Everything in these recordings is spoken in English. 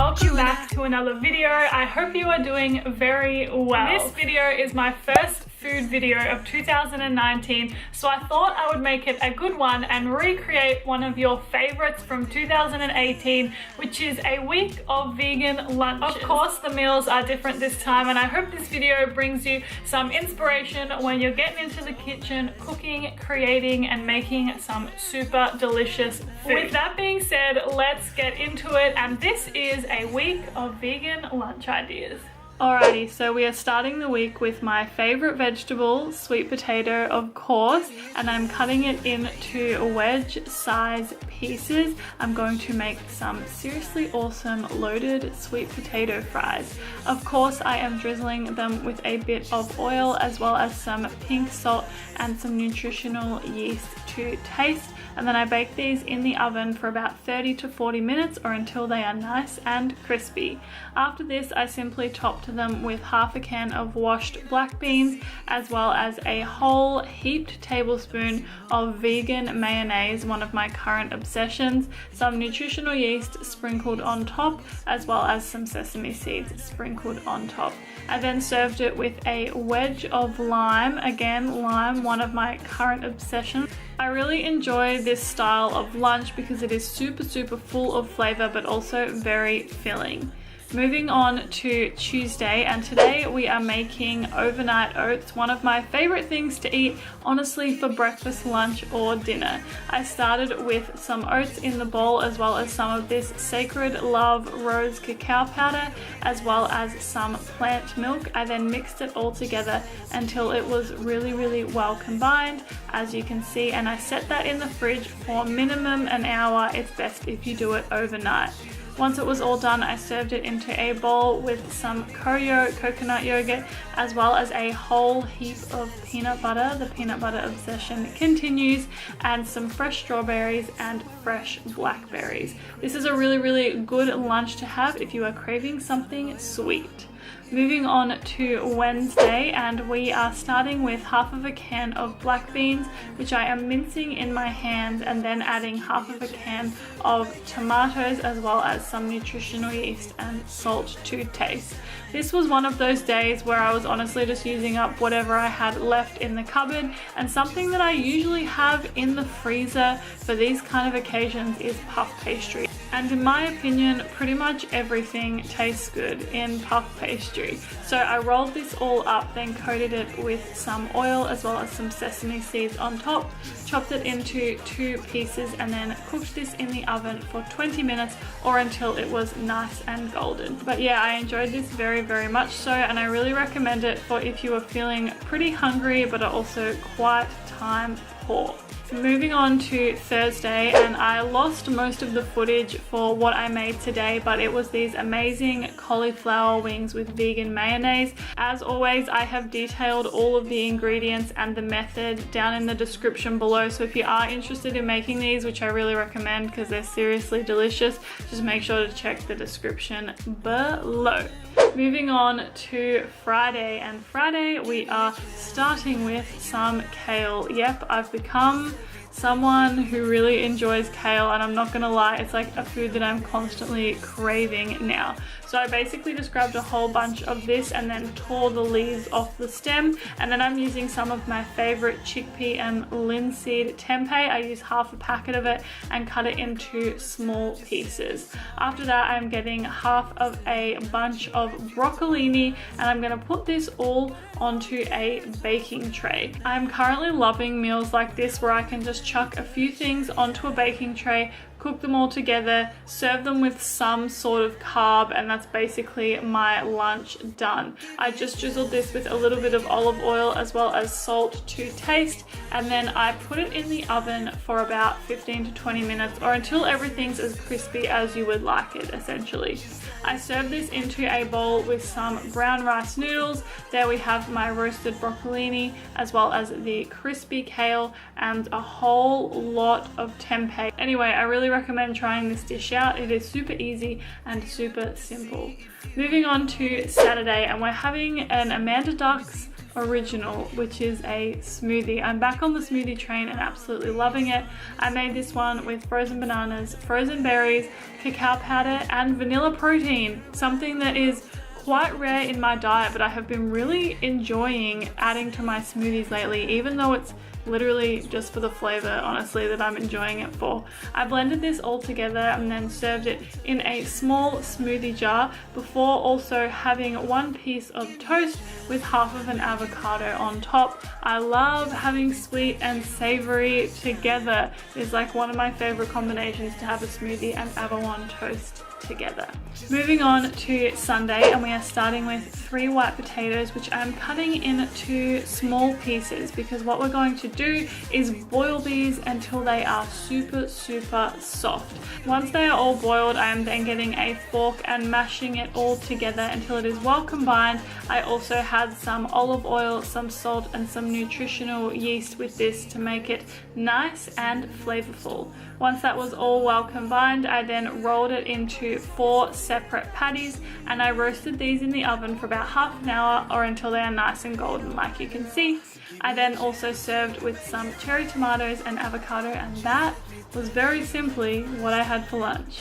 welcome back to another video. I hope you are doing very well. This video is my first food video of 2019, so I thought I would make it a good one and recreate one of your favorites from 2018, which is a week of vegan lunches. Of course, the meals are different this time, and I hope this video brings you some inspiration when you're getting into the kitchen, cooking, creating, and making some super delicious food. With that being said, let's get into it, and this is a week of vegan lunch ideas. Alrighty, so we are starting the week with my favorite vegetable, sweet potato, of course, and I'm cutting it into wedge size pieces. I'm going to make some seriously awesome loaded sweet potato fries. Of course, I am drizzling them with a bit of oil as well as some pink salt and some nutritional yeast to taste. And then I bake these in the oven for about 30 to 40 minutes or until they are nice and crispy. After this, I simply topped them with half a can of washed black beans as well as a whole heaped tablespoon of vegan mayonnaise, one of my current obsessions, some nutritional yeast sprinkled on top as well as some sesame seeds sprinkled on top. I then served it with a wedge of lime, again lime, one of my current obsessions. I really enjoy this style of lunch because it is super full of flavor but also very filling. Moving on to Tuesday, and today we are making overnight oats, one of my favorite things to eat, honestly, for breakfast, lunch, or dinner. I started with some oats in the bowl as well as some of this Sacred Love rose cacao powder as well as some plant milk. I then mixed it all together until it was really well combined, as you can see, and I set that in the fridge for minimum an hour. It's best if you do it overnight. Once it was all done, I served it into a bowl with some Koyo coconut yogurt as well as a whole heap of peanut butter. The peanut butter obsession continues, and some fresh strawberries and fresh blackberries. This is a really good lunch to have if you are craving something sweet. Moving on to Wednesday, and we are starting with half of a can of black beans, which I am mincing in my hand, and then adding half of a can of tomatoes as well as some nutritional yeast and salt to taste. This was one of those days where I was honestly just using up whatever I had left in the cupboard, and something that I usually have in the freezer for these kind of occasions is puff pastry. And in my opinion, pretty much everything tastes good in puff pastry. So I rolled this all up, then coated it with some oil as well as some sesame seeds on top, chopped it into 2 pieces, and then cooked this in the oven for 20 minutes or until it was nice and golden. But yeah, I enjoyed this very much so, and I really recommend it for if you are feeling pretty hungry but are also quite time poor. Moving on to Thursday, and I lost most of the footage for what I made today, but it was these amazing cauliflower wings with vegan mayonnaise. As always, I have detailed all of the ingredients and the method down in the description below, so if you are interested in making these, which I really recommend because they're seriously delicious, just make sure to check the description below. Moving on to Friday, and Friday we are starting with some kale. Yep, I've become someone who really enjoys kale, and I'm not gonna lie, it's like a food that I'm constantly craving now. So I basically just grabbed a whole bunch of this and then tore the leaves off the stem, and then I'm using some of my favorite chickpea and linseed tempeh. I use half a packet of it and cut it into small pieces. After that, I'm getting half of a bunch of broccolini, and I'm gonna put this all onto a baking tray. I'm currently loving meals like this where I can just chuck a few things onto a baking tray, cook them all together, serve them with some sort of carb, and that's basically my lunch done. I just drizzled this with a little bit of olive oil as well as salt to taste, and then I put it in the oven for about 15 to 20 minutes or until everything's as crispy as you would like it, essentially. I served this into a bowl with some brown rice noodles. There we have my roasted broccolini as well as the crispy kale and a whole lot of tempeh. Anyway, I really recommend trying this dish out. It is super easy and super simple. Moving on to Saturday, and we're having an Amanda Ducks original, which is a smoothie. I'm back on the smoothie train and absolutely loving it. I made this one with frozen bananas, frozen berries, cacao powder, and vanilla protein, something that is quite rare in my diet, but I have been really enjoying adding to my smoothies lately, even though it's literally just for the flavor, honestly, that I'm enjoying it for. I blended this all together and then served it in a small smoothie jar before also having one piece of toast with half of an avocado on top. I love having sweet and savory together. It's like one of my favorite combinations to have a smoothie and avocado toast together. Moving on to Sunday, and we are starting with 3 white potatoes, which I'm cutting into small pieces because what we're going to do is boil these until they are super soft. Once they are all boiled, I am then getting a fork and mashing it all together until it is well combined. I also had some olive oil, some salt, and some nutritional yeast with this to make it nice and flavorful. Once that was all well combined, I then rolled it into 4 separate patties and I roasted these in the oven for about half an hour or until they are nice and golden like you can see. I then also served with some cherry tomatoes and avocado, and that was very simply what I had for lunch.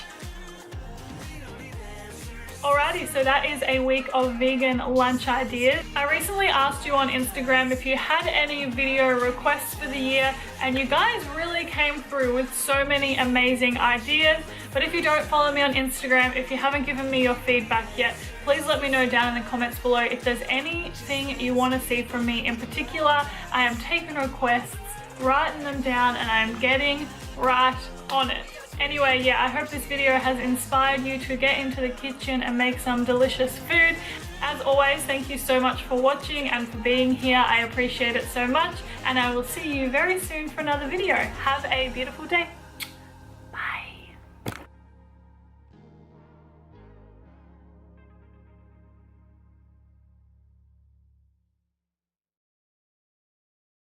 Alrighty, so that is a week of vegan lunch ideas. I recently asked you on Instagram if you had any video requests for the year, and you guys really came through with so many amazing ideas. But if you don't follow me on Instagram, if you haven't given me your feedback yet, please let me know down in the comments below if there's anything you want to see from me in particular. I am taking requests, writing them down, and I am getting right on it. Anyway, yeah, I hope this video has inspired you to get into the kitchen and make some delicious food. As always, thank you so much for watching and for being here. I appreciate it so much, and I will see you very soon for another video. Have a beautiful day.